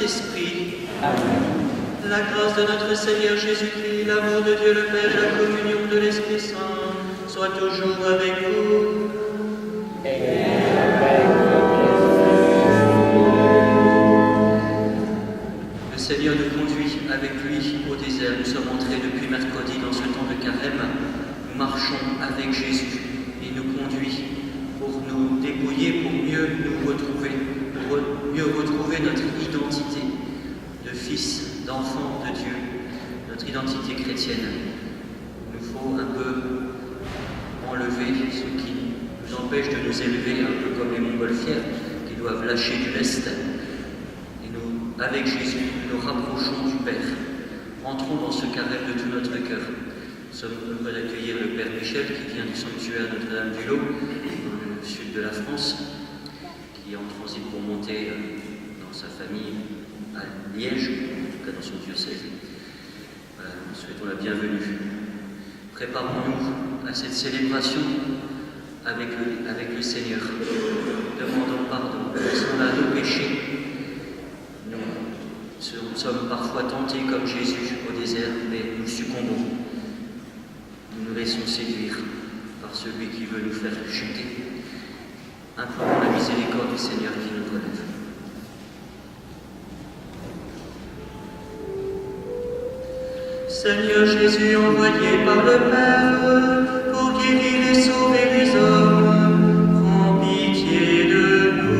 Saint-Esprit. Amen. La grâce de notre Seigneur Jésus-Christ, l'amour de Dieu le Père, la communion de l'Esprit Saint, soit toujours avec vous. Et Le Seigneur nous conduit avec lui au désert. Nous sommes entrés depuis mercredi dans ce temps de carême. Nous marchons avec Jésus. Il nous conduit pour nous dépouiller, pour mieux nous retrouver, pour mieux retrouver notre identité de fils, d'enfant de Dieu, notre identité chrétienne. Il nous faut un peu enlever ce qui nous empêche de nous élever, un peu comme les montgolfières qui doivent lâcher du lest. Et nous, avec Jésus, nous nous rapprochons du Père. Entrons dans ce carême de tout notre cœur. Nous sommes heureux d'accueillir le Père Michel qui vient du sanctuaire Notre-Dame-du-Lot, dans le sud de la France, qui est en transit pour monter dans sa famille à Liège, en tout cas dans son diocèse. Voilà, nous souhaitons la bienvenue. Préparons-nous à cette célébration avec le Seigneur. Demandons pardon, laissons-la nos péchés. Nous sommes parfois tentés comme Jésus au désert, mais nous succombons. Nous nous laissons séduire par celui qui veut nous faire chuter. Implorons la miséricorde du Seigneur qui nous relève. Seigneur Jésus, envoyé par le Père pour guérir et sauver les hommes, prends pitié de nous.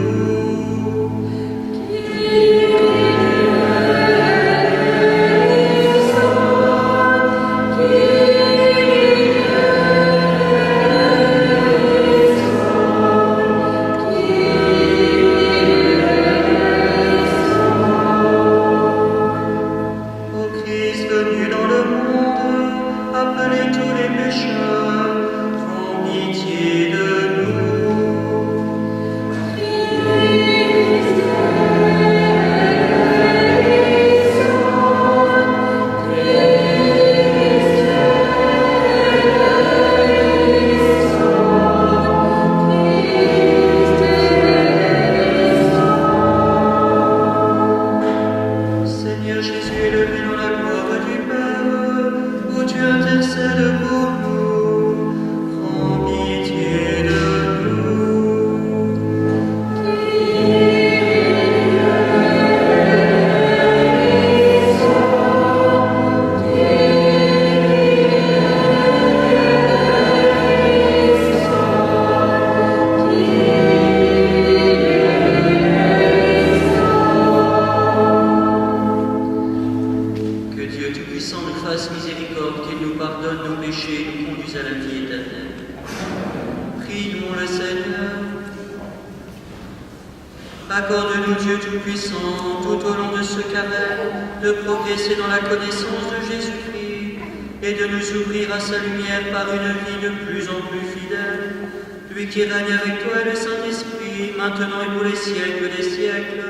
Accorde-nous, Dieu Tout-Puissant, tout au long de ce carême, de progresser dans la connaissance de Jésus-Christ et de nous ouvrir à sa lumière par une vie de plus en plus fidèle. Lui qui règne avec toi et le Saint-Esprit, maintenant et pour les siècles des siècles.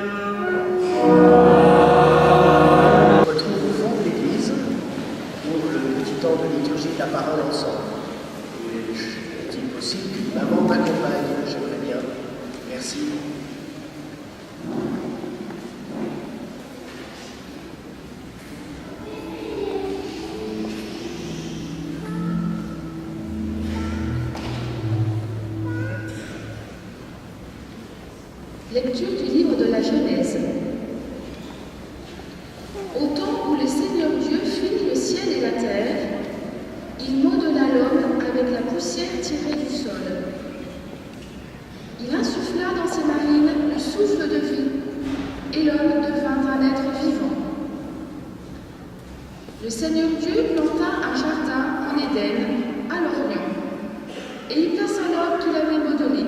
On se retrouve au fond de l'église pour le petit temps de liturgie de la parole ensemble. Est-il possible qu'une maman t'accompagne? J'aimerais bien. Merci. Lecture du livre de la Genèse. Au temps où le Seigneur Dieu fit le ciel et la terre, il modela l'homme avec la poussière tirée du sol. Il insuffla dans ses narines le souffle de vie, et l'homme devint un être vivant. Le Seigneur Dieu planta un jardin en Éden, à l'Orient, et y plaça l'homme qu'il avait modelé.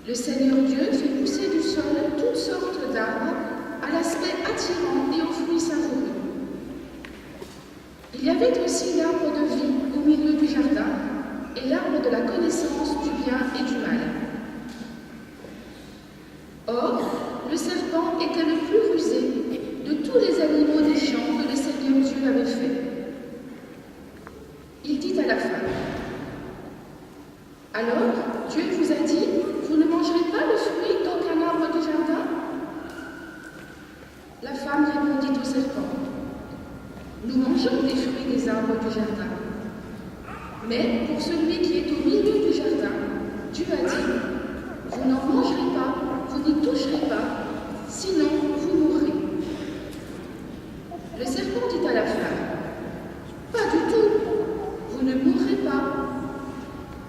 Le Seigneur Dieu fit pousser du sol toutes sortes d'arbres à l'aspect attirant et aux fruits savoureux. Il y avait aussi l'arbre de vie au milieu du jardin et l'arbre de la connaissance du bien et du mal. Or, le serpent était le plus rusé de tous les animaux des champs que le Seigneur Dieu avait fait. Il dit à la femme: « Alors, Dieu vous a dit, vous ne mangerez pas le fruit d'aucun arbre du jardin ?» Vous n'en mangerez pas, vous n'y toucherez pas, sinon vous mourrez. Le serpent dit à la femme, pas du tout, vous ne mourrez pas.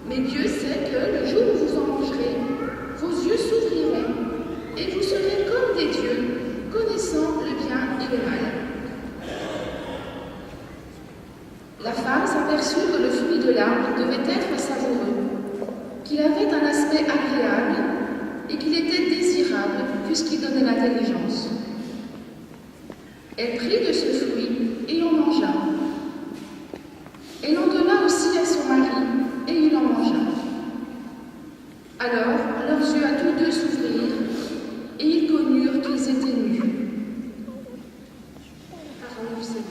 Mais Dieu sait que le jour où vous en mangerez, vos yeux s'ouvriront et vous serez comme des dieux, connaissant le bien et le mal. La femme s'aperçut que le fruit de l'arbre devait être savoureux, qu'il avait un aspect agréable et qu'il était désirable puisqu'il donnait l'intelligence. Elle prit de ce fruit et en mangea. Elle en donna aussi à son mari et il en mangea. Alors leurs yeux à tous deux s'ouvrirent et ils connurent qu'ils étaient nus. Parole du Seigneur.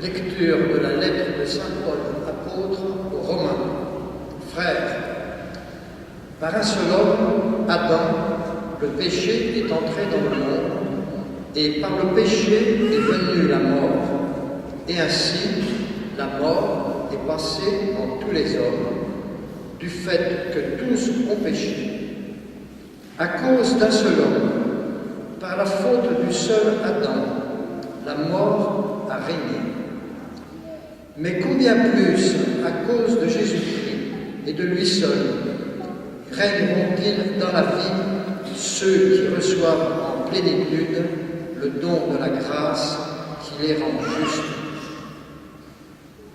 Lecture de la lettre de saint Paul, apôtre aux Romains. Frères, par un seul homme, Adam, le péché est entré dans le monde, et par le péché est venue la mort. Et ainsi, la mort est passée en tous les hommes, du fait que tous ont péché. À cause d'un seul homme, par la faute du seul Adam, la mort a régné. Mais combien plus, à cause de Jésus-Christ et de lui seul, règneront-ils dans la vie ceux qui reçoivent en plénitude le don de la grâce qui les rend justes?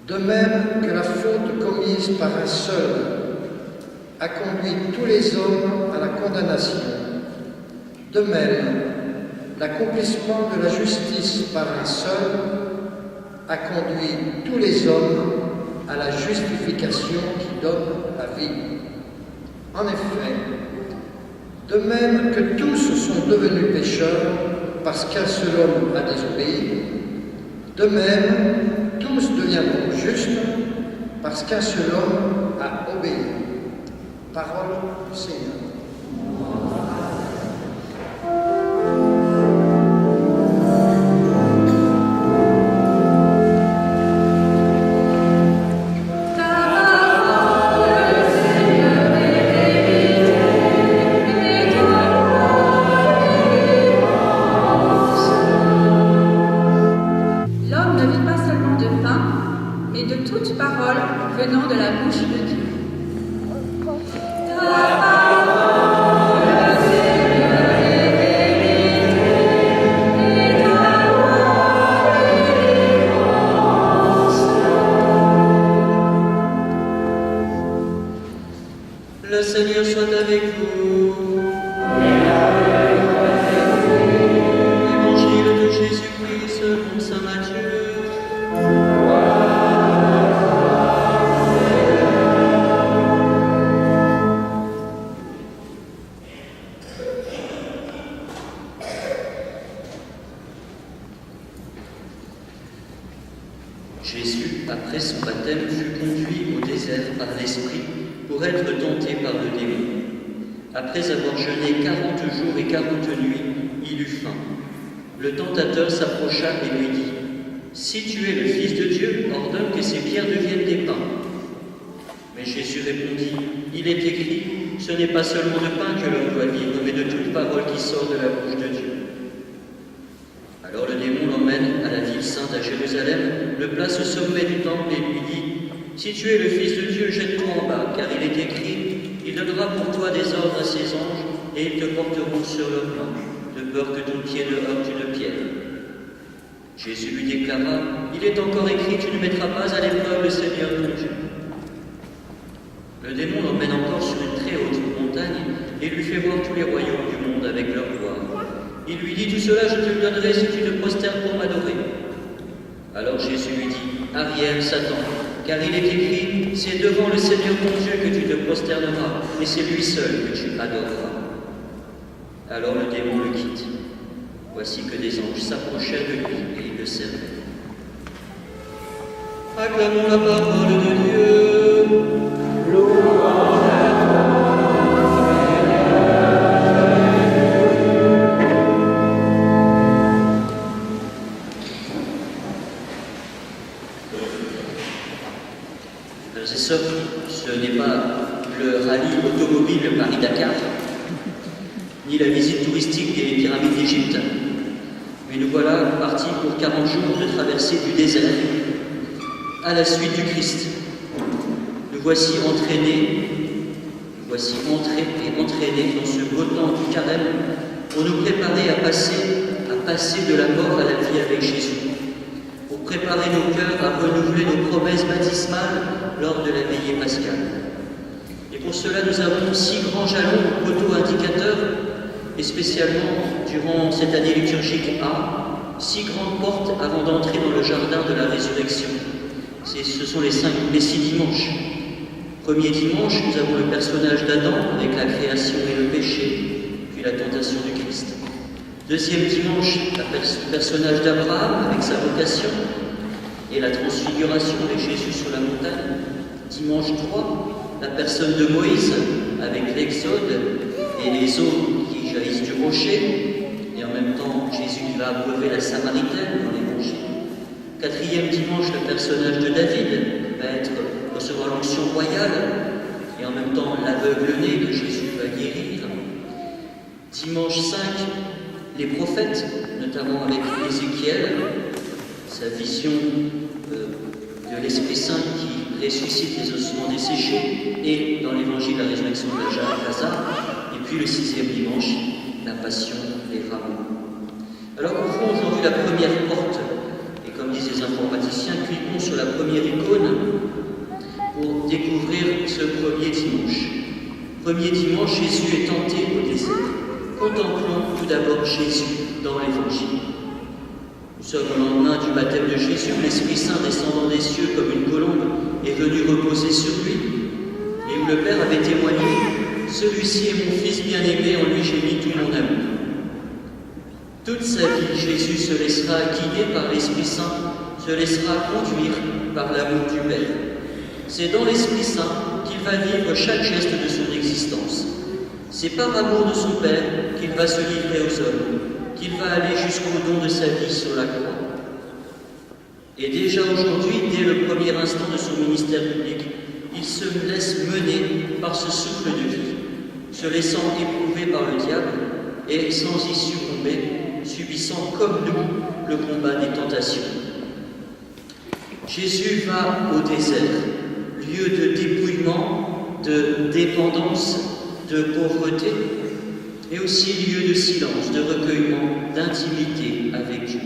De même que la faute commise par un seul a conduit tous les hommes à la condamnation, de même l'accomplissement de la justice par un seul a conduit tous les hommes à la justification qui donne la vie. En effet, de même que tous sont devenus pécheurs parce qu'un seul homme a désobéi, De même, tous deviendront justes parce qu'un seul homme a obéi. Parole du Seigneur. venant de la bouche de Dieu. Le Seigneur soit avec vous. Évangile de Jésus-Christ selon saint Matthieu. Jésus, après son baptême, fut conduit au désert par l'Esprit pour être tenté par le démon. Après avoir jeûné 40 jours et 40 nuits, il eut faim. Le tentateur s'approcha et lui dit : « Si tu es le Fils de Dieu, ordonne que ces pierres deviennent des pains. » Mais Jésus répondit : « Il est écrit, ce n'est pas seulement de pain que l'homme doit vivre, mais de toute parole qui sort de la bouche de Dieu. » Alors le démon l'emmène à la ville sainte à Jérusalem, le place au sommet du temple et lui dit : « Si tu es le Fils de Dieu, jette-toi en bas, car il est écrit, il donnera pour toi des ordres à ses anges, et ils te porteront sur leurs mains, de peur que ton pied ne heurte une pierre. » Jésus lui déclara : « Il est encore écrit, tu ne mettras pas à l'épreuve le Seigneur ton Dieu. » Le démon l'emmène encore sur une très haute montagne et lui fait voir tous les royaumes du monde avec leur gloire. Il lui dit : « Tout cela je te le donnerai si tu te prosternes pour m'adorer. » Alors Jésus lui dit : « Arrière, Satan, car il est écrit, c'est devant le Seigneur ton Dieu que tu te prosterneras, et c'est lui seul que tu adoreras. » Alors le démon le quitte. Voici que des anges s'approchèrent de lui et ils le servaient. Acclamons la parole de Dieu. Louange à Frères et sœurs, ce n'est pas le rallye automobile Paris-Dakar, ni la visite touristique des pyramides d'Égypte, mais nous voilà partis pour 40 jours de traversée du désert à la suite du Christ. Nous voici entrés et entraînés dans ce beau temps du carême pour nous préparer à passer de la mort à la vie avec Jésus, pour préparer nos cœurs à renouveler nos promesses baptismales lors de la veillée pascale. Et pour cela, nous avons 6 grands jalons ou poteaux indicateurs, et spécialement durant cette année liturgique A, 6 grandes portes avant d'entrer dans le jardin de la résurrection. Ce sont les 6 dimanches. Premier dimanche, nous avons le personnage d'Adam avec la création et le péché, puis la tentation du Christ. Deuxième dimanche, le personnage d'Abraham avec sa vocation et la transfiguration de Jésus sur la montagne. Dimanche 3, la personne de Moïse avec l'Exode et les eaux qui jaillissent du rocher, et en même temps Jésus qui va abreuver la Samaritaine dans l'Évangile. Quatrième dimanche, le personnage de David va recevoir l'onction royale et en même temps l'aveugle-né que Jésus va guérir. Dimanche 5, les prophètes, notamment avec Ézéchiel, sa vision de l'Esprit Saint qui ressuscite les ossements desséchés, et dans l'Évangile, la résurrection de Lazare, et puis le 6e dimanche, la passion des rameaux. Alors ouvrons aujourd'hui la première porte, et comme disent les informaticiens, cliquons sur la première icône pour découvrir ce premier dimanche. Premier dimanche, Jésus est tenté au désert. Contemplons tout d'abord Jésus dans l'Évangile. Nous sommes au lendemain du baptême de Jésus, l'Esprit Saint descendant des cieux comme une colombe est venu reposer sur lui, et où le Père avait témoigné : « Celui-ci est mon Fils bien-aimé, en lui j'ai mis tout mon amour. » Toute sa vie, Jésus se laissera guider par l'Esprit Saint se laissera conduire par l'amour du Père. C'est dans l'Esprit Saint qu'il va vivre chaque geste de son existence. C'est par amour de son Père qu'il va se livrer aux hommes, qu'il va aller jusqu'au don de sa vie sur la croix. Et déjà aujourd'hui, dès le premier instant de son ministère public, il se laisse mener par ce souffle de vie, se laissant éprouver par le diable et sans y succomber, subissant comme nous le combat des tentations. Jésus va au désert, lieu de dépouillement, de dépendance, de pauvreté, et aussi lieu de silence, de recueillement, d'intimité avec Dieu.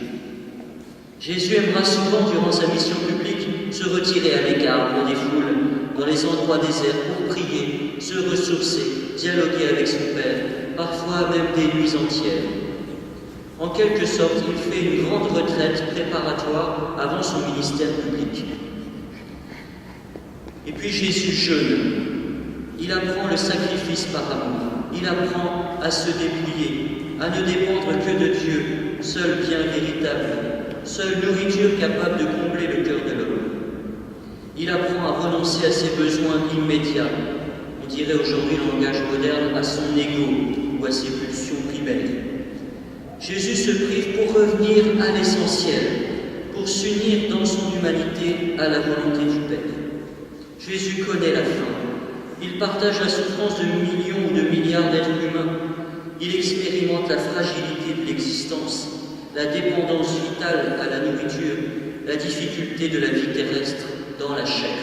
Jésus aimera souvent, durant sa mission publique, se retirer à l'écart dans des foules, dans les endroits déserts, pour prier, se ressourcer, dialoguer avec son Père, parfois même des nuits entières. En quelque sorte, il fait une grande retraite préparatoire avant son ministère public. Et puis Jésus jeûne. Il apprend le sacrifice par amour. Il apprend à se dépouiller, à ne dépendre que de Dieu, seul bien véritable, seule nourriture capable de combler le cœur de l'homme. Il apprend à renoncer à ses besoins immédiats, on dirait aujourd'hui en langage moderne, à son ego ou à ses pulsions primaires. Jésus se prive pour revenir à l'essentiel, pour s'unir dans son humanité à la volonté du Père. Jésus connaît la faim. Il partage la souffrance de millions ou de milliards d'êtres humains. Il expérimente la fragilité de l'existence, la dépendance vitale à la nourriture, la difficulté de la vie terrestre dans la chair.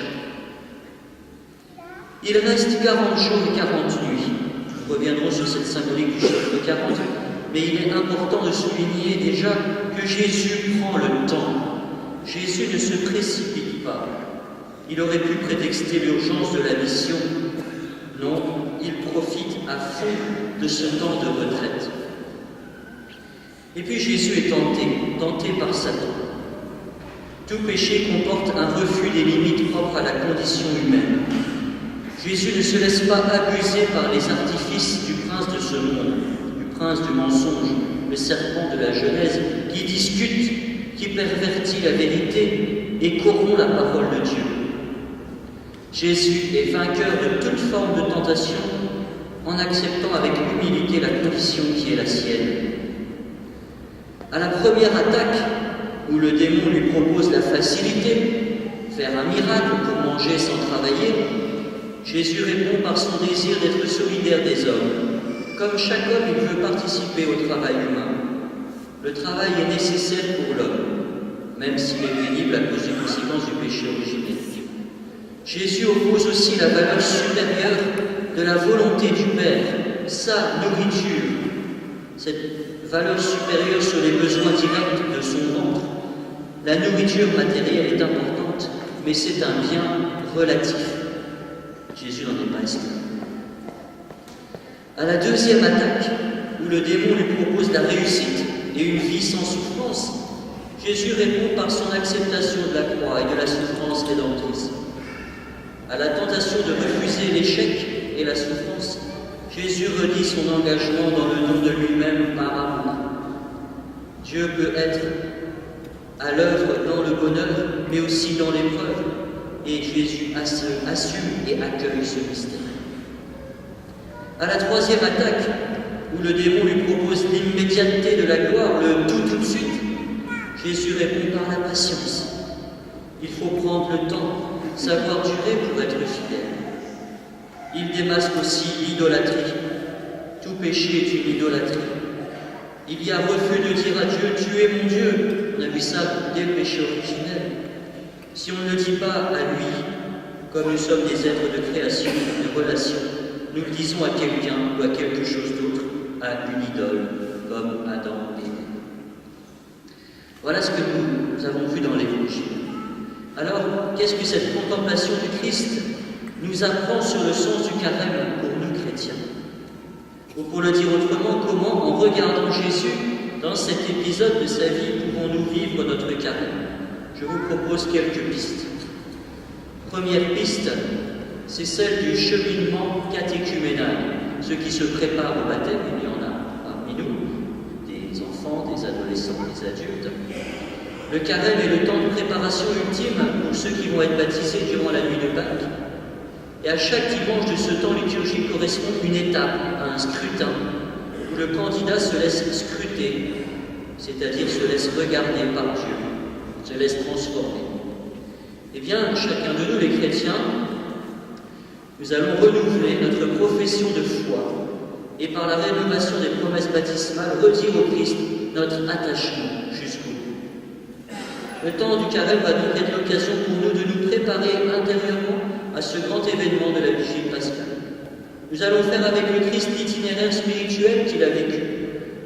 Il reste 40 jours et 40 nuits. Nous reviendrons sur cette symbolique du chiffre 40, mais il est important de souligner déjà que Jésus prend le temps. Jésus ne se précipite pas. Il aurait pu prétexter l'urgence de la mission. Non, il profite à fond de ce temps de retraite. Et puis Jésus est tenté par Satan. Tout péché comporte un refus des limites propres à la condition humaine. Jésus ne se laisse pas abuser par les artifices du prince de ce monde, du prince du mensonge, le serpent de la Genèse, qui discute, qui pervertit la vérité et corrompt la parole de Dieu. Jésus est vainqueur de toute forme de tentation en acceptant avec humilité la condition qui est la sienne. À la première attaque, où le démon lui propose la facilité, faire un miracle pour manger sans travailler, Jésus répond par son désir d'être solidaire des hommes. Comme chaque homme, il veut participer au travail humain. Le travail est nécessaire pour l'homme, même s'il est pénible à cause des conséquences du péché originel. Jésus oppose aussi la valeur supérieure de la volonté du Père, sa nourriture, cette valeur supérieure sur les besoins directs de son ventre. La nourriture matérielle est importante, mais c'est un bien relatif. Jésus n'en est pas esclave. À la deuxième attaque, où le démon lui propose la réussite et une vie sans souffrance, Jésus répond par son acceptation de la croix et de la souffrance rédemptrice. À la tentation de refuser l'échec et la souffrance, Jésus redit son engagement dans le don de lui-même par amour. Dieu peut être à l'œuvre dans le bonheur, mais aussi dans l'épreuve, et Jésus assume et accueille ce mystère. À la troisième attaque, où le démon lui propose l'immédiateté de la gloire, le tout de suite, Jésus répond par la patience. Il faut prendre le temps, savoir durer pour être fidèle. Il démasque aussi l'idolâtrie. Tout péché est une idolâtrie. Il y a refus de dire à Dieu, tu es mon Dieu. On a vu ça dès le péché originel. Si on ne le dit pas à lui, comme nous sommes des êtres de création, de relation, nous le disons à quelqu'un ou à quelque chose d'autre, à une idole, comme Adam et Ève. Voilà ce que nous avons vu dans l'Évangile. Alors, qu'est-ce que cette contemplation du Christ nous apprend sur le sens du carême pour nous chrétiens? Ou pour le dire autrement, comment, en regardant Jésus dans cet épisode de sa vie, pouvons-nous vivre notre carême? Je vous propose quelques pistes. Première piste, c'est celle du cheminement catéchuménal. Ceux qui se préparent au baptême, il y en a parmi nous, des enfants, des adolescents, des adultes. Le carême est le temps de préparation ultime pour ceux qui vont être baptisés durant la nuit de Pâques. Et à chaque dimanche de ce temps liturgique correspond une étape, un scrutin, où le candidat se laisse scruter, c'est-à-dire se laisse regarder par Dieu, se laisse transformer. Eh bien, chacun de nous, les chrétiens, nous allons renouveler notre profession de foi et par la rénovation des promesses baptismales, redire au Christ notre attachement jusqu'au bout. Le temps du carême va donc être l'occasion pour nous de nous préparer intérieurement à ce grand événement de la Vigile pascale. Nous allons faire avec le Christ l'itinéraire spirituel qu'il a vécu,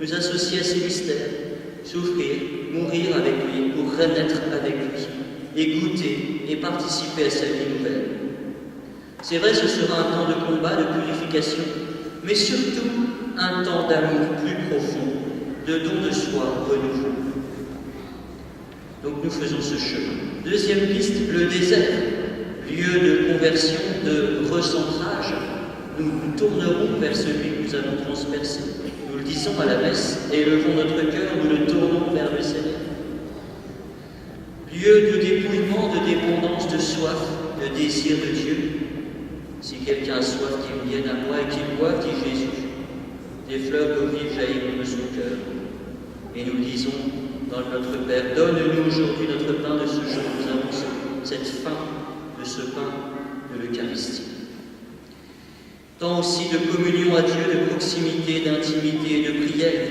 nous associer à ses mystères, souffrir, mourir avec lui pour renaître avec lui, et goûter et participer à sa vie nouvelle. C'est vrai, ce sera un temps de combat, de purification, mais surtout un temps d'amour plus profond, de don de soi renouvelé. Donc nous faisons ce chemin. Deuxième piste, le désert, lieu de conversion, de recentrage. Nous tournerons vers celui que nous avons transpercé. Nous le disons à la messe, et élevons notre cœur, nous le tournons vers le Seigneur. Lieu de dépouillement, de dépendance, de soif, de désir de Dieu. Si quelqu'un a soif, qu'il vienne à moi et qu'il boive, dit Jésus. Des fleurs d'eau vive jailliront de son cœur. Et nous disons dans notre Père, donne-nous aujourd'hui notre pain de ce jour. Nous avons cette faim de ce pain de l'Eucharistie. Temps aussi de communion à Dieu, de proximité, d'intimité et de prière.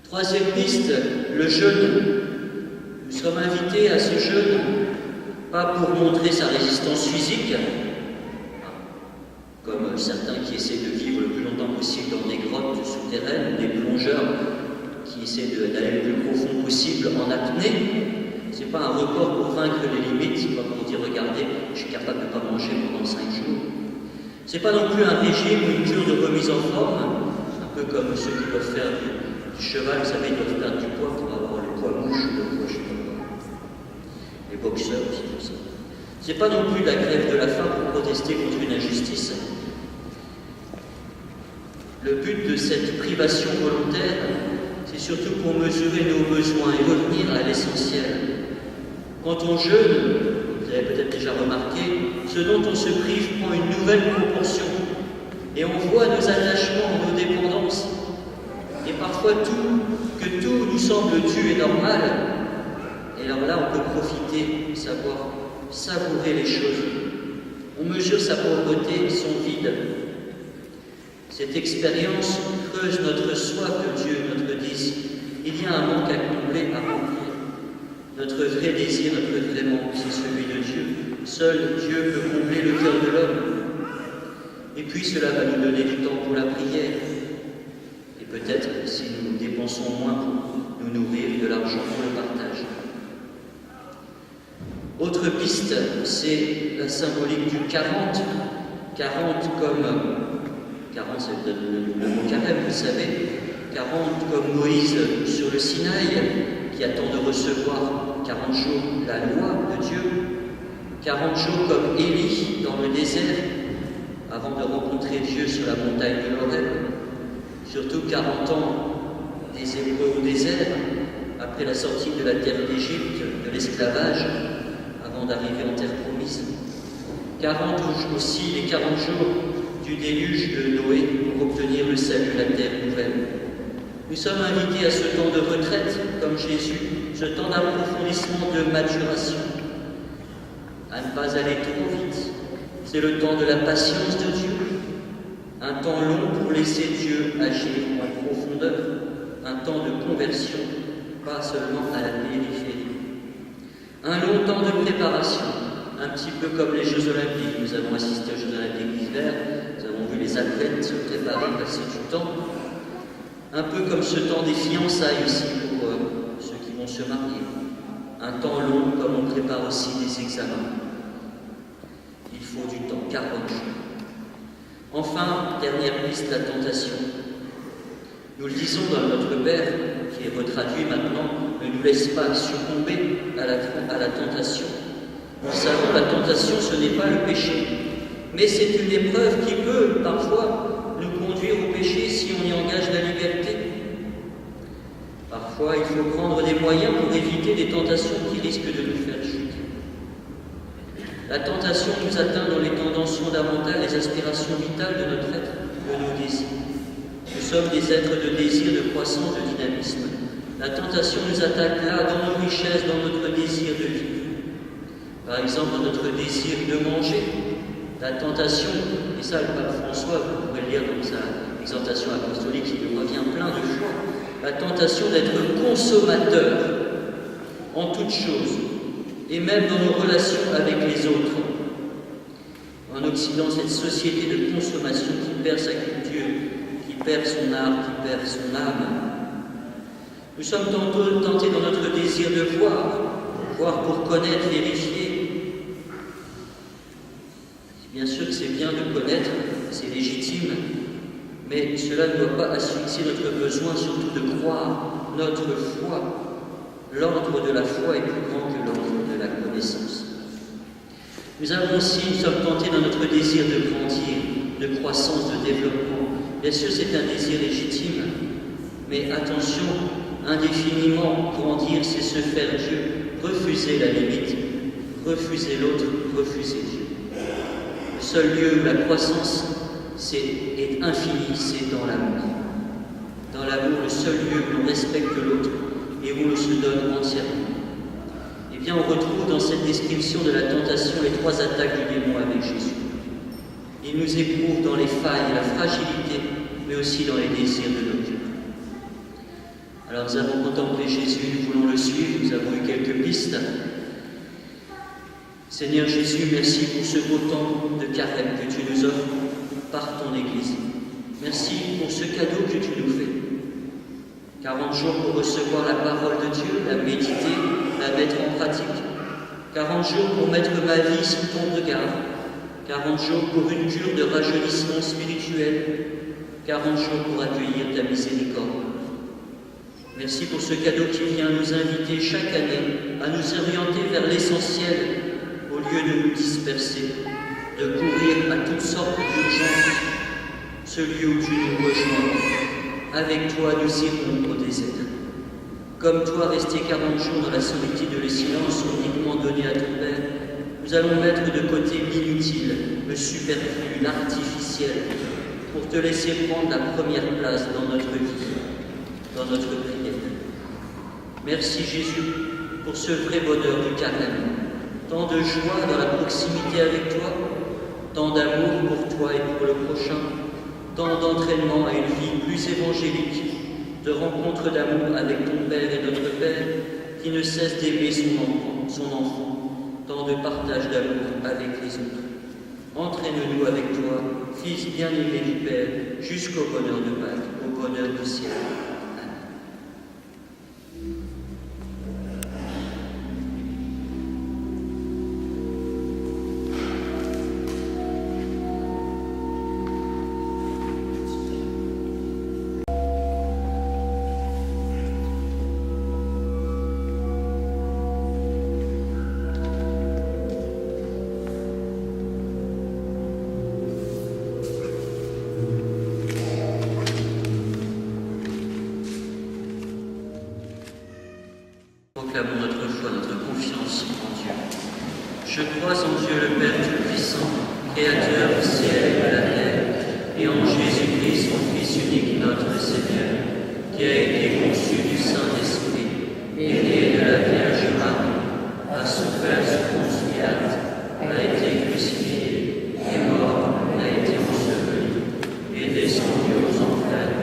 Troisième piste, le jeûne. Nous sommes invités à ce jeûne, pas pour montrer sa résistance physique, comme certains qui essaient de vivre le plus longtemps possible dans des grottes souterraines, des plongeurs qui essaient d'aller le plus profond possible en apnée. Ce n'est pas un record pour vaincre les limites, c'est pas pour dire regardez, je suis capable de ne pas manger pendant 5 jours. Ce n'est pas non plus un régime ou une cure de remise en forme, un peu comme ceux qui doivent faire du cheval, vous savez, ils doivent perdre du poids pour avoir le poids mouche ou le poids je sais pas quoi. Les boxeurs aussi pour ça. Ce n'est pas non plus la grève de la faim pour protester contre une injustice. Le but de cette privation volontaire, c'est surtout pour mesurer nos besoins et revenir à l'essentiel. Quand on jeûne, vous avez peut-être déjà remarqué, ce dont on se prive prend une nouvelle proportion. Et on voit nos attachements, nos dépendances. Et parfois que tout nous semble dû et normal. Et alors là, on peut profiter, savoir savourer les choses. On mesure sa pauvreté, son vide. Cette expérience creuse notre soif de Dieu, notre désir. Il y a un manque à combler, à remplir. Notre vrai désir, notre vrai manque, c'est celui de Dieu. Seul Dieu peut combler le cœur de l'homme. Et puis cela va nous donner du temps pour la prière. Et peut-être, si nous dépensons moins pour nous nourrir, de l'argent pour le partage. Autre piste, c'est la symbolique du 40. 40 comme... 40, c'est le mot carême, vous savez. 40 comme Moïse sur le Sinaï, qui attend de recevoir 40 jours la loi de Dieu. 40 jours comme Élie dans le désert, avant de rencontrer Dieu sur la montagne de l'Horeb. Surtout 40 ans des Hébreux au désert, après la sortie de la terre d'Égypte, de l'esclavage, avant d'arriver en terre promise. 40 aussi, les 40 jours du déluge de Noé pour obtenir le salut de la terre nouvelle. Nous sommes invités à ce temps de retraite, comme Jésus, ce temps d'approfondissement, de maturation, à ne pas aller trop vite. C'est le temps de la patience de Dieu, un temps long pour laisser Dieu agir en profondeur, un temps de conversion, pas seulement à la périphérie. Un long temps de préparation, un petit peu comme les Jeux Olympiques. Nous avons assisté aux Jeux Olympiques d'hiver, nous avons vu les athlètes se préparer, passer du temps. Un peu comme ce temps des fiançailles aussi pour ceux qui vont se marier. Un temps long comme on prépare aussi des examens. Il faut du temps, 40 jours. Enfin, dernière piste, la tentation. Nous le disons dans notre Père, qui est retraduit maintenant, ne nous laisse pas succomber à la tentation. Nous savons, la tentation, ce n'est pas le péché, mais c'est une épreuve qui peut parfois nous conduire au péché si on y engage la liberté. Parfois, Parfois, il faut prendre des moyens pour éviter des tentations qui risquent de nous faire chuter. La tentation nous atteint dans les tendances fondamentales, les aspirations vitales de notre être, de nos désirs. Nous sommes des êtres de désir, de croissance, de dynamisme. La tentation nous attaque là, dans nos richesses, dans notre désir de vivre. Par exemple, dans notre désir de manger. La tentation, et ça le pape François, vous pourrez le lire dans sa exhortation apostolique, il revient plein de fois, la tentation d'être consommateur en toutes choses, et même dans nos relations avec les autres. En Occident, cette société de consommation qui perd sa culture, qui perd son art, qui perd son âme. Nous sommes tantôt tentés dans notre désir de voir pour connaître, vérifier. Bien sûr que c'est bien de connaître, c'est légitime, mais cela ne doit pas asphyxier notre besoin, surtout de croire notre foi. L'ordre de la foi est plus grand que l'ordre de la connaissance. Nous sommes tentés dans notre désir de grandir, de croissance, de développement. Bien sûr, c'est un désir légitime, mais attention, indéfiniment grandir, c'est se faire Dieu, refuser la limite, refuser l'autre, refuser Dieu. Le seul lieu où la croissance est infinie, c'est dans l'amour. Dans l'amour, le seul lieu où l'on respecte l'autre et où l'on se donne entièrement. Eh bien, on retrouve dans cette description de la tentation les trois attaques du démon avec Jésus. Il nous éprouve dans les failles, la fragilité, mais aussi dans les désirs de nos cœurs. Alors nous avons contemplé Jésus, nous voulons le suivre, nous avons eu quelques pistes. Seigneur Jésus, merci pour ce beau temps de carême que tu nous offres par ton Église. Merci pour ce cadeau que tu nous fais. 40 jours pour recevoir la parole de Dieu, la méditer, la mettre en pratique. 40 jours pour mettre ma vie sous ton regard. 40 jours pour une cure de rajeunissement spirituel. 40 jours pour accueillir ta miséricorde. Merci pour ce cadeau qui vient nous inviter chaque année à nous orienter vers l'essentiel au lieu de nous disperser, de courir à toutes sortes d'urgences, celui où tu nous rejoins. Avec toi, nous irons au désert. Comme toi, resté 40 jours dans la solitude et le silence uniquement donné à ton Père, nous allons mettre de côté l'inutile, le superflu, l'artificiel, pour te laisser prendre la première place dans notre vie, dans notre prière. Merci Jésus pour ce vrai bonheur du carême. Tant de joie dans la proximité avec toi, tant d'amour pour toi et pour le prochain, tant d'entraînement à une vie plus évangélique, de rencontre d'amour avec ton Père et notre Père, qui ne cesse d'aimer son enfant, tant de partage d'amour avec les autres. Entraîne-nous avec toi, Fils bien-aimé du Père, jusqu'au bonheur de Pâques, au bonheur du ciel. Proclamons notre foi, notre confiance en Dieu. Je crois en Dieu le Père Tout-Puissant, Créateur du ciel et de la terre, et en Jésus-Christ, son Fils unique, notre Seigneur, qui a été conçu du Saint-Esprit, est né de la Vierge Marie, a souffert sous Ponce Pilate, a été crucifié, est mort, a été enseveli, est descendu aux enfers,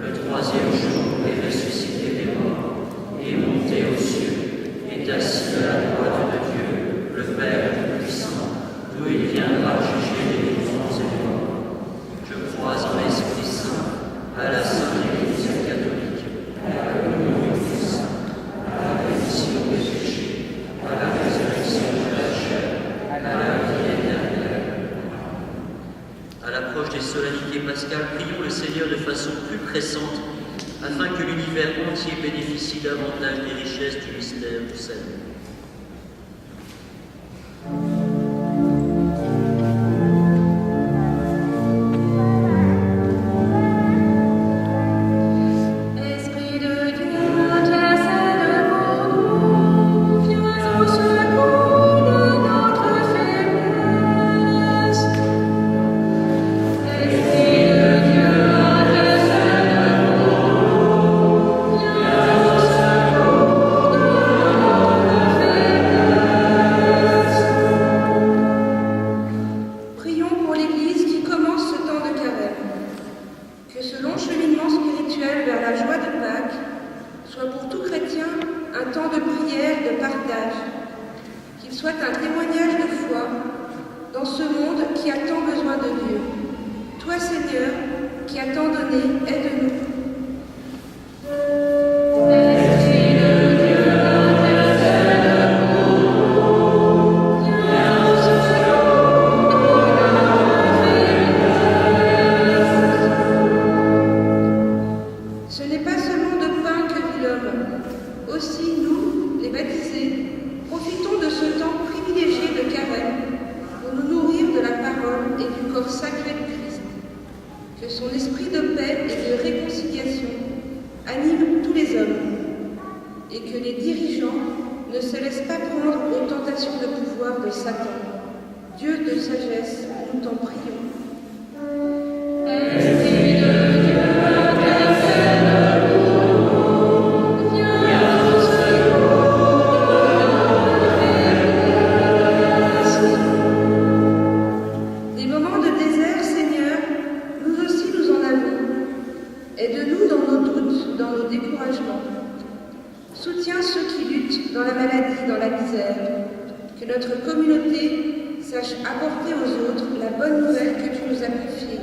le troisième jour est ressuscité des morts, est monté aux cieux, est assis à la droite de Dieu, le Père Tout-Puissant, d'où il viendra juger les vivants et les morts. Je crois en l'Esprit Saint, à la Sainte Église catholique, à la communion des saints, à la rémission des péchés, à la résurrection de la chair, à la vie éternelle. À l'approche des solennités pascales, prions le Seigneur de façon plus pressante, afin que l'univers entier bénéficie davantage des richesses du mystère du salut. Esprit de Dieu, temps de prière, de partage, qu'il soit un témoignage de foi dans ce monde qui a tant besoin de Dieu. Toi, Seigneur, qui as tant donné, aide-nous. Ce n'est pas seulement de pain que vit l'homme. Aussi, nous, les baptisés, profitons de ce temps privilégié de carême pour nous nourrir de la parole et du corps sacré de Christ. Que son esprit de paix et de réconciliation anime tous les hommes et que les dirigeants ne se laissent pas prendre aux tentations de pouvoir de Satan. Dieu de sagesse, nous t'en prions. Des moments de désert, Seigneur, nous aussi nous en avons. Aide-nous dans nos doutes, dans nos découragements. Soutiens ceux qui luttent dans la maladie, dans la misère. Que notre communauté sache apporter aux autres la bonne nouvelle que tu nous as confiée.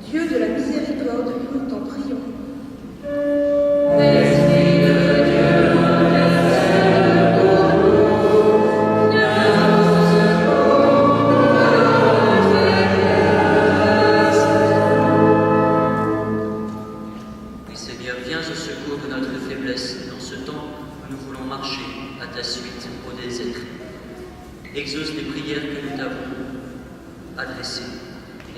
Dieu de la miséricorde, nous t'en prions. Oui, Seigneur, viens au secours de notre faiblesse dans ce temps où nous voulons marcher à ta suite au désert. Exauce les prières que nous t'avons adressées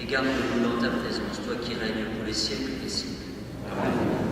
et garde-nous dans ta présence, toi qui règnes pour les siècles des siècles. Amen.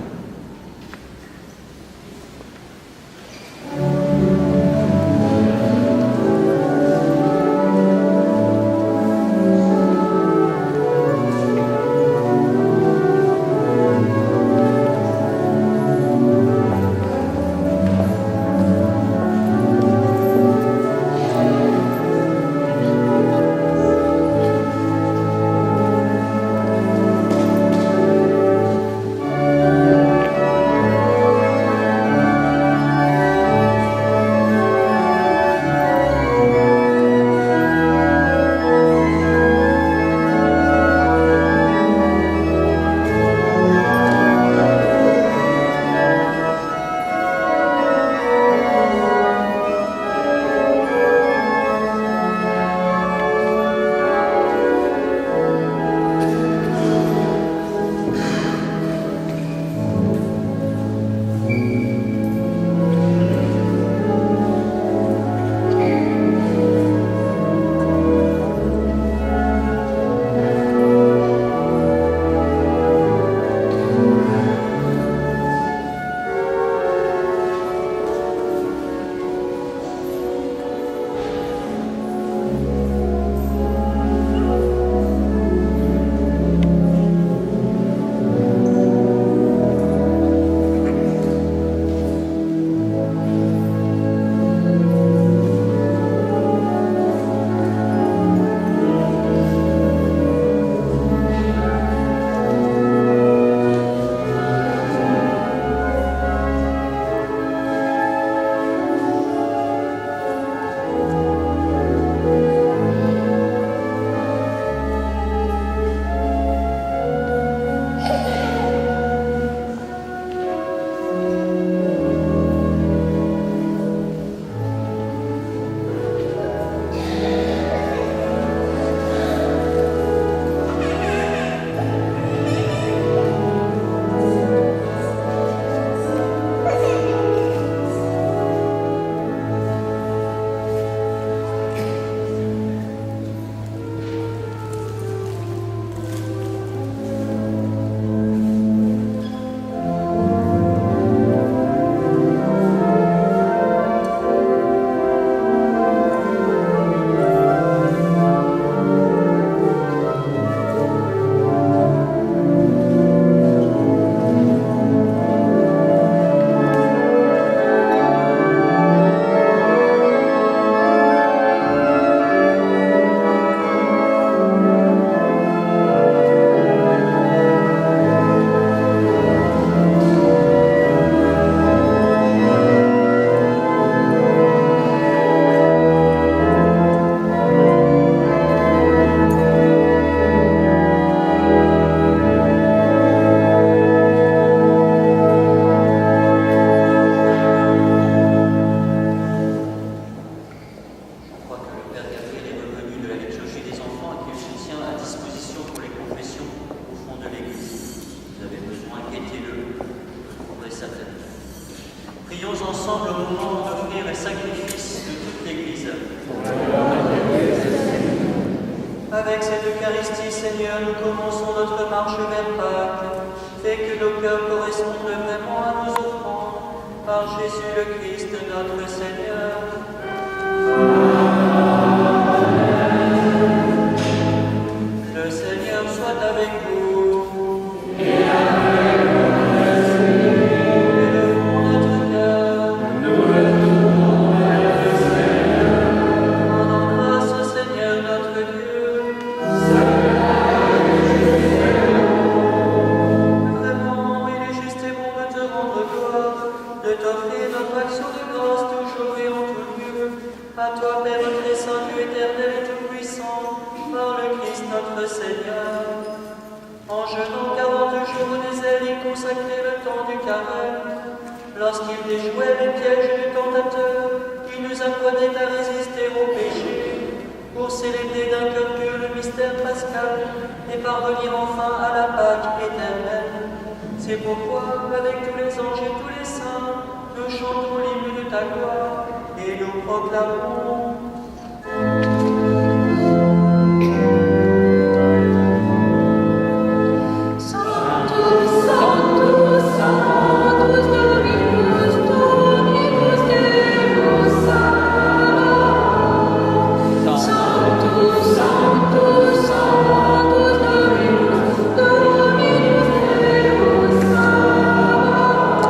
au moment d'offrir le sacrifice de toute l'Église. Avec cette Eucharistie, Seigneur, nous commençons notre marche vers Pâques. Fais que nos cœurs correspondent vraiment à nos offrandes. Par Jésus le Christ, notre Seigneur. Le Seigneur soit avec vous. Et avec votre esprit. Élevons notre cœur. Nous le tournons vers le Seigneur. Rendons grâce au Seigneur notre Dieu. Vraiment, il est juste et bon de te rendre gloire, de t'offrir notre action de grâce toujours et en tout lieu. À toi, Père très saint, Dieu éternel et tout-puissant, par le Christ notre Seigneur. En jeûnant 40 jours au désert, il consacrait le temps du carême. Lorsqu'il déjouait les pièges du tentateur, il nous apprenait à résister au péché, pour célébrer d'un cœur pur le mystère pascal et parvenir enfin à la Pâque éternelle. C'est pourquoi, avec tous les anges et tous les saints, nous chantons l'hymne de ta gloire et nous proclamons. Sanctus, Sanctus, Sanctus, Dominus, Dominus Deus Sabaoth. Sanctus, Sanctus, Sanctus, Dominus, Dominus Deus Sabaoth.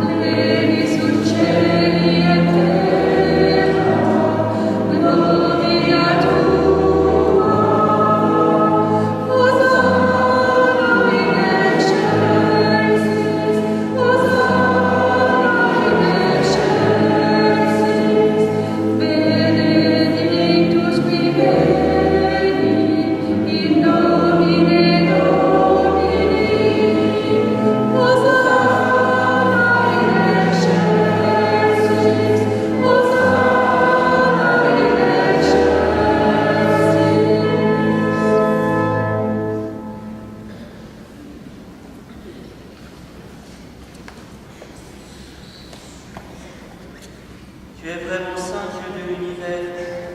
Pleni sul cieli et terra, gloria tua. Hosanna in excelsis, Hosanna in excelsis, benedictus qui venit in nomine Domini. Hosanna in excelsis, Hosanna in excelsis. Tu es vraiment saint, Dieu de l'univers,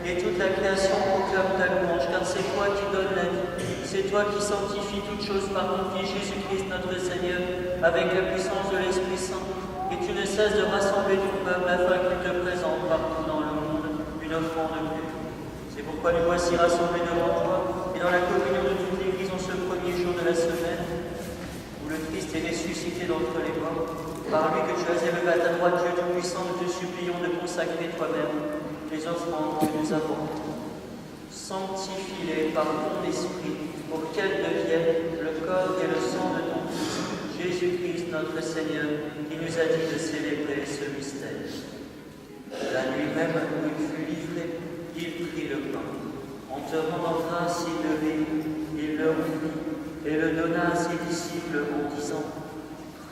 et toute la création proclame ta louange, car c'est toi qui donnes la vie, c'est toi qui sanctifies toutes choses par ton Fils Jésus-Christ notre Seigneur, avec la puissance de l'Esprit Saint, et tu ne cesses de rassembler ton peuple afin qu'il te présente partout dans le monde une offrande pure. C'est pourquoi nous voici rassemblés devant toi, et dans la communion de toute l'Église en ce premier jour de la semaine, où le Christ est ressuscité d'entre les morts. Par lui que tu as élevé à ta droite, Dieu Tout-Puissant, nous te supplions de consacrer toi-même les offrandes que nous apportons. Sanctifie-les par ton esprit, pour qu'elles deviennent le corps et le sang de ton Fils, Jésus-Christ notre Seigneur, qui nous a dit de célébrer ce mystère. La nuit même où il fut livré, il prit le pain. En te rendant grâce, il le bénit, il le rompit et le donna à ses disciples en disant: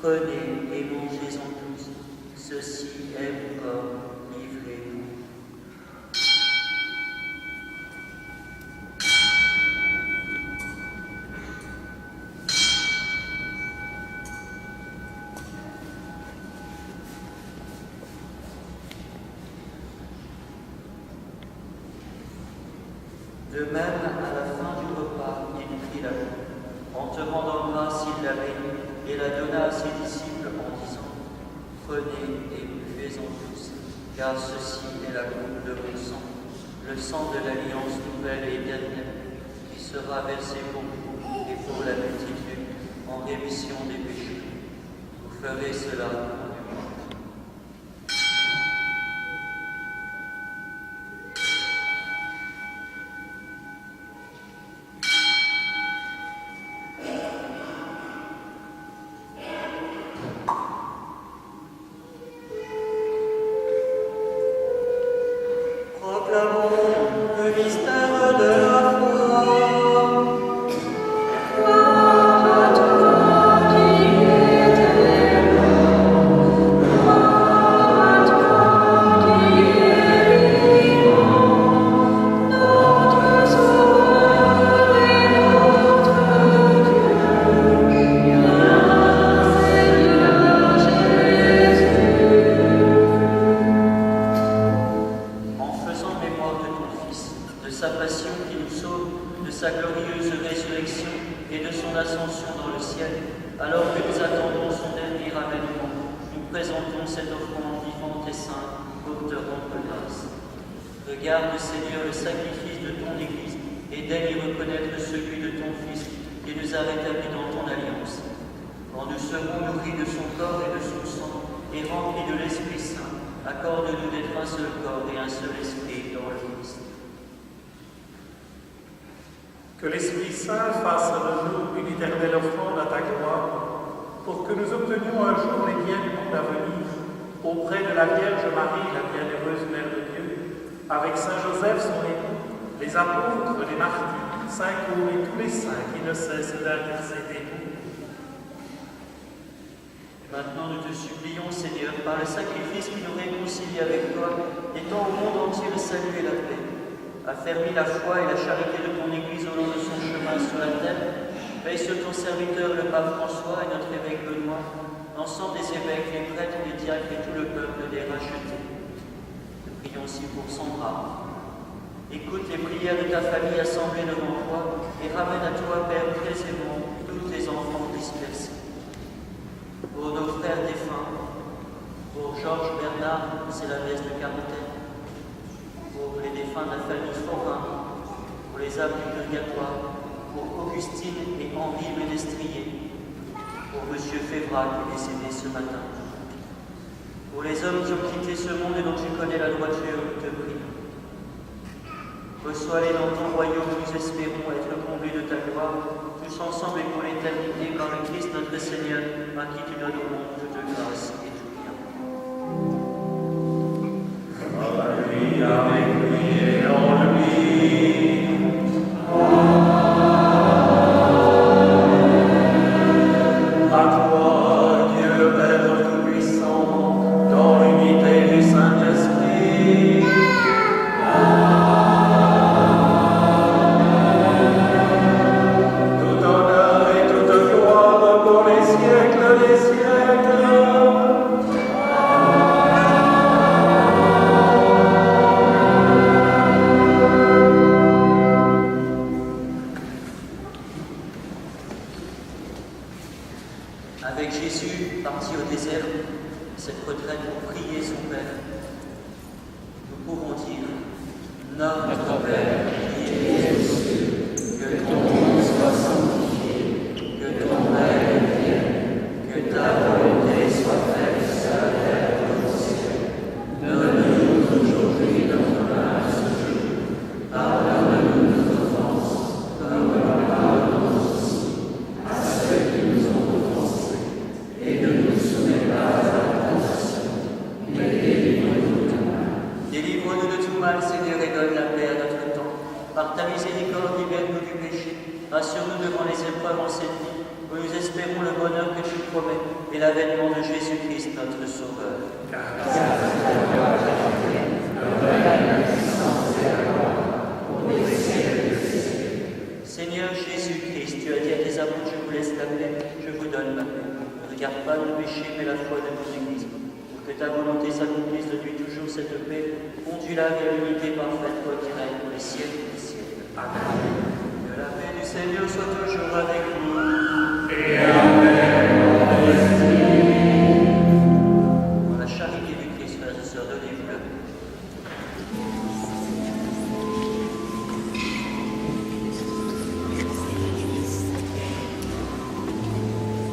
Prenez et mangez-en tous, ceci est mon corps livré pour vous. De même, à la fin du repas, il prit la coupe. En te rendant grâce, il la bénit et la donna à ses disciples en disant: Prenez et buvez-en tous, car ceci est la coupe de mon sang, le sang de l'alliance nouvelle et éternelle, qui sera versé pour vous et pour la multitude en rémission des péchés. Vous ferez cela en mémoire. Proclamons le mystère de la foi. Gloire à toi qui es mort, gloire à toi qui es vivant, notre Sauveur et notre Dieu. Viens, Seigneur Jésus. son ascension dans le ciel, alors que nous attendons son dernier avènement, nous présentons cette offrande vivante et sainte pour te rendre grâce. Regarde, Seigneur, le sacrifice de ton Église et daigne y reconnaître celui de ton Fils qui nous a rétablis dans ton alliance. Quand nous serons nourris de son corps et de son sang et remplis de l'Esprit Saint, accorde-nous d'être un seul corps et un seul esprit dans le Christ. Que l'Esprit Saint fasse de nous une éternelle offrande à ta gloire, pour que nous obtenions un jour les biens du monde à venir, auprès de la Vierge Marie, la bienheureuse Mère de Dieu, avec Saint Joseph, son époux, les apôtres, les martyrs, Saint Claude et tous les saints qui ne cessent d'intercéder pour nous. Maintenant, nous te supplions, Seigneur, par le sacrifice qui nous réconcilie avec toi, étends au monde entier le salut et la paix. Affermis la foi et la charité de ton Église au long de son chemin sur la terre. Veille sur ton serviteur, le pape François, et notre évêque Benoît, l'ensemble des évêques, les prêtres, les diacres et tout le peuple des rachetés. Nous prions aussi pour Sandra. Écoute les prières de ta famille assemblée devant toi et ramène à toi, Père, très aimant, tous tes enfants dispersés. Pour nos frères défunts, pour Georges Bernard, c'est la messe de quarantaine, pour les défunts de la famille Forain, pour les âmes du purgatoire, pour Augustine et Henri Ménestrier, pour M. Févra qui est décédé ce matin, pour les hommes qui ont quitté ce monde et dont tu connais la droiture, nous te prions. Reçois-les dans ton royaume, nous espérons être comblés de ta gloire, tous ensemble et pour l'éternité, par le Christ notre Seigneur, à qui tu donnes au monde toute grâce et tout bien. Avec lui et en lui. À toi, Dieu Père Tout-Puissant, dans l'unité du Saint-Esprit. Tout honneur et toute gloire pour les siècles des siècles. Avec Jésus, parti au désert, cette retraite pour prier son Père, nous pouvons dire Notre Père qui es aux cieux, que ton nom soit sanctifié, que ton règne vienne, que ta volonté soit faite sur la terre comme au ciel. Donne-nous aujourd'hui notre pain de ce jour. Pardonne-nous nos offenses, comme nous pardonnons aussi à ceux qui nous ont offensés. Et ne nous soumets pas à la tentation, mais délivre-nous du mal. Délivre-nous de tout mal, Seigneur, et donne la paix à notre temps. Par ta miséricorde, libère-nous du péché. Rassure-nous devant les épreuves en cette vie, où nous espérons le bonheur que tu promets et l'avènement de Jésus-Christ, notre Sauveur. Seigneur Jésus-Christ, tu as dit à tes apôtres, je vous laisse la paix, je vous donne ma paix. Ne regarde pas le péché, mais la foi de ton Église. Pour que ta volonté s'accomplisse de lui toujours cette paix, conduis-la vers l'unité parfaite, toi qui règnes pour les siècles des siècles. Amen. Que la paix du Seigneur soit toujours avec vous. Et avec ton esprit. Dans la charité du Christ, frères et sœurs, donnez-vous-le.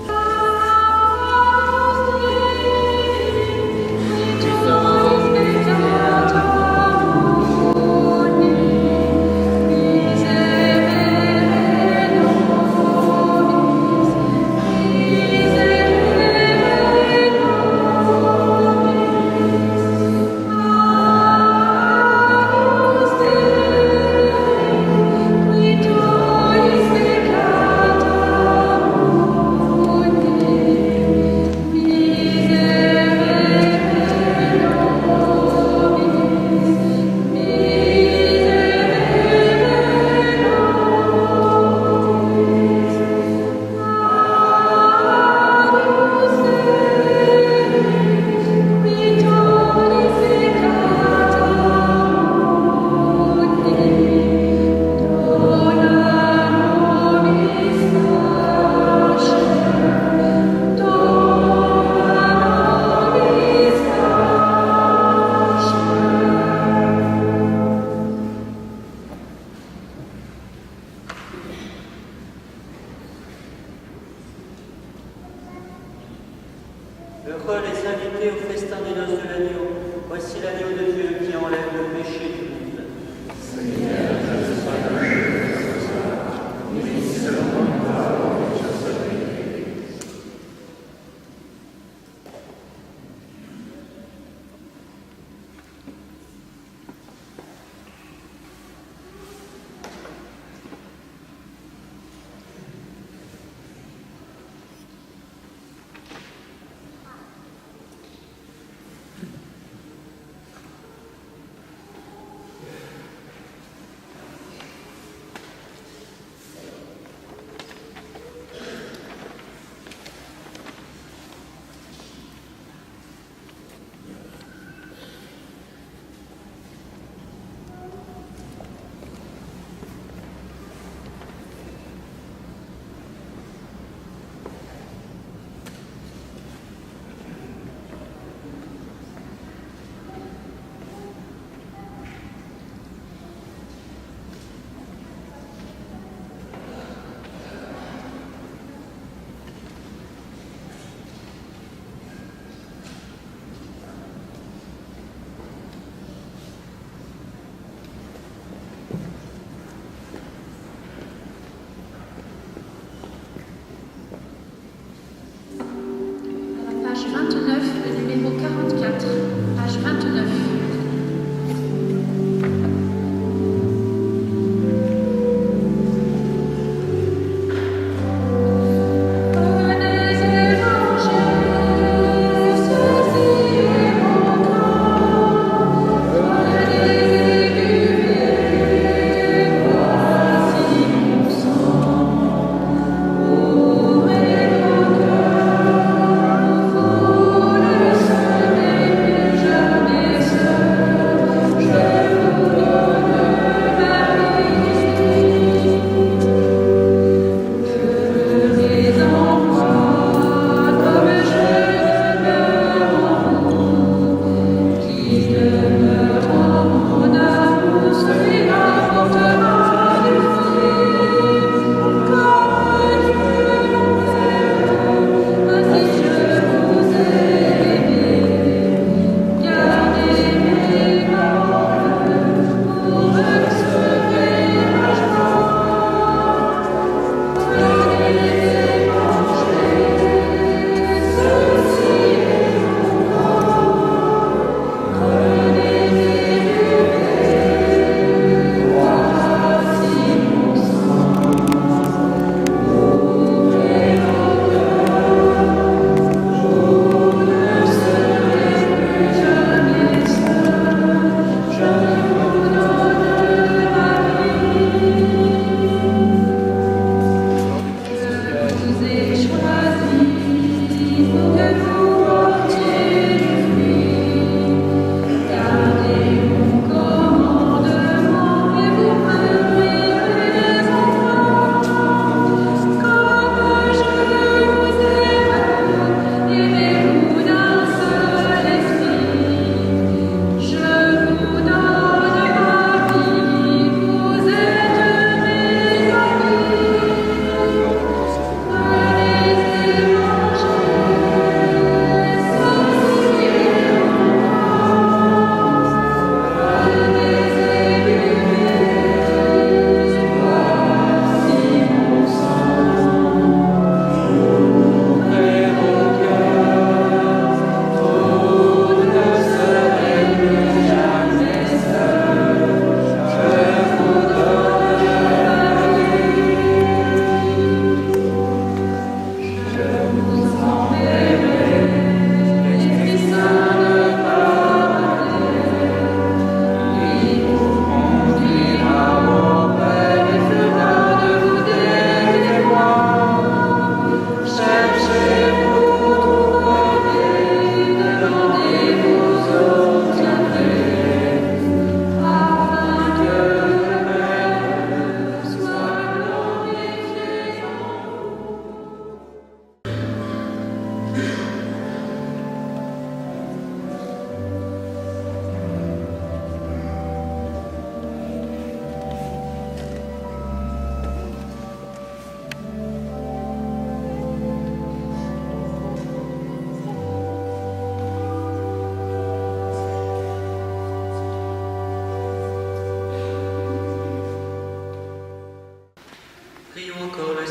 Amen.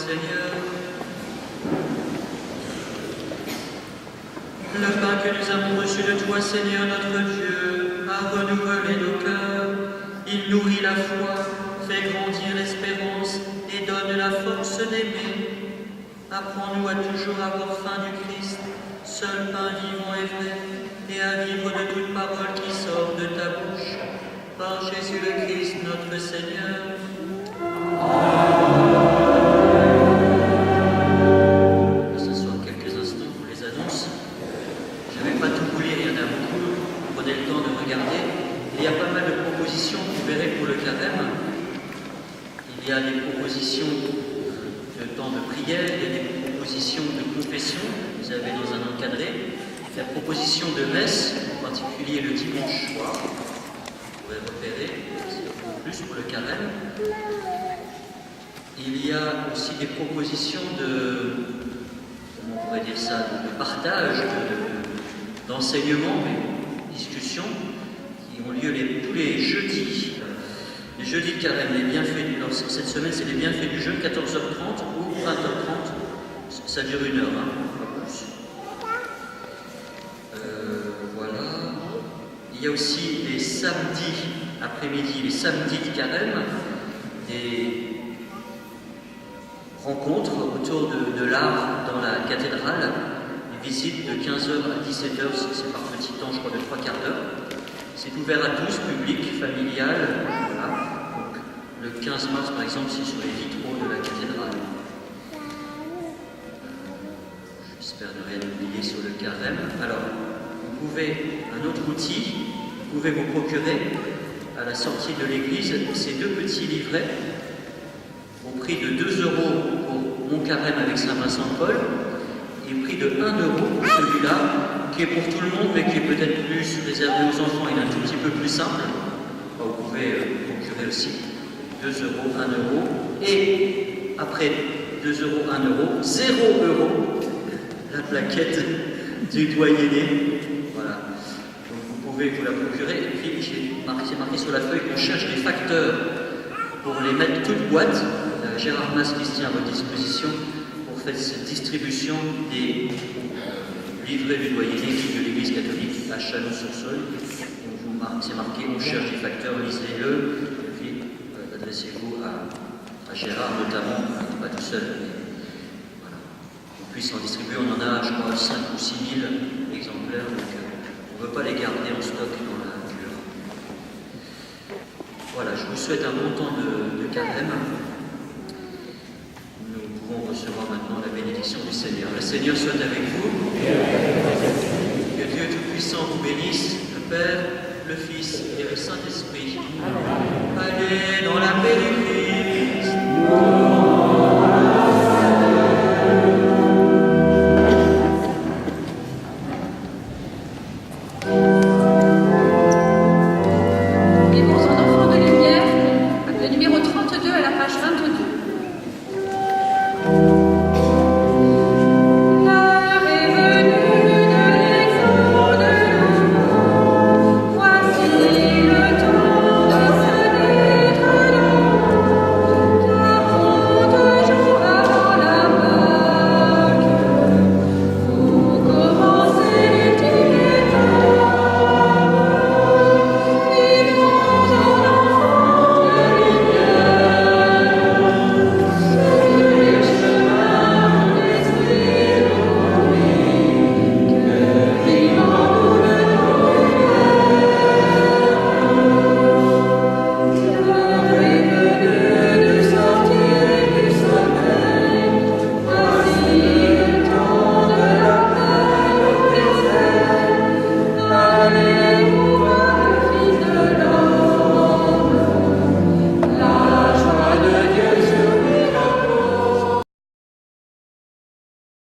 Seigneur. Le pain que nous avons reçu de toi, Seigneur notre Dieu, a renouvelé nos cœurs. Il nourrit la foi, fait grandir l'espérance et donne la force d'aimer. Apprends-nous à toujours avoir faim du Christ, seul pain vivant et vrai, et à vivre de toute parole qui sort de ta bouche. Par Jésus le Christ, notre Seigneur. On s'assoit quelques instants pour les annonces. Je ne vais pas tout vous lire, il y en a beaucoup. Prenez le temps de regarder. Il y a pas mal de propositions, vous verrez, pour le carême. Il y a des propositions de temps de prière, il y a des propositions de confession, vous avez dans un encadré. La proposition de messe, en particulier le dimanche soir, vous pourrez repérer, c'est plus pour le carême. Il y a aussi des propositions comment on pourrait dire ça, de partage, d'enseignement, mais discussions, qui ont lieu tous les jeudis. Les jeudis de carême, les bienfaits cette semaine, c'est les bienfaits du jeûne, 14h30 ou 20h30. Ça dure 1 heure, pas plus. Voilà. Il y a aussi les samedis après-midi, les samedis de carême, des rencontres autour de l'art dans la cathédrale, des visites de 15h à 17h, c'est par petit temps, je crois, de 3 quarts d'heure. C'est ouvert à tous, public, familial. Voilà. Donc, le 15 mars, par exemple, c'est sur les vitraux de la cathédrale. J'espère ne rien oublier sur le carême. Alors, vous pouvez, un autre outil, vous pouvez vous procurer à la sortie de l'église ces 2 petits livrets au prix de 2 € pour Mon carême avec Saint-Vincent de Paul et au prix de 1 € pour celui-là, qui est pour tout le monde, mais qui est peut-être plus réservé aux enfants. Il est un tout petit peu plus simple. Vous pouvez procurer aussi 2 €, 1 €. Et après 2 €, 1 €, 0 €, la plaquette du doyenné. Voilà. Donc vous pouvez vous la procurer. Et puis c'est marqué sur la feuille qu'on cherche des facteurs pour les mettre toutes boîtes. Gérard Mas qui se tient à votre disposition pour faire cette distribution des livrets du doyenné de l'Église catholique à Chalon-sur-Saône. C'est marqué, on cherche des facteurs, lisez-le, et puis adressez-vous à Gérard notamment, pas tout seul. Voilà. On puisse en distribuer, on en a, je crois, 5 ou 6 000 exemplaires, donc on ne veut pas les garder en stock dans la cure. Voilà, je vous souhaite un bon temps de carême. Nous pouvons recevoir maintenant la bénédiction du Seigneur. Le Seigneur soit avec vous. Que Dieu Tout-Puissant vous bénisse, le Père, le Fils et le Saint-Esprit. Allez dans la paix du Christ.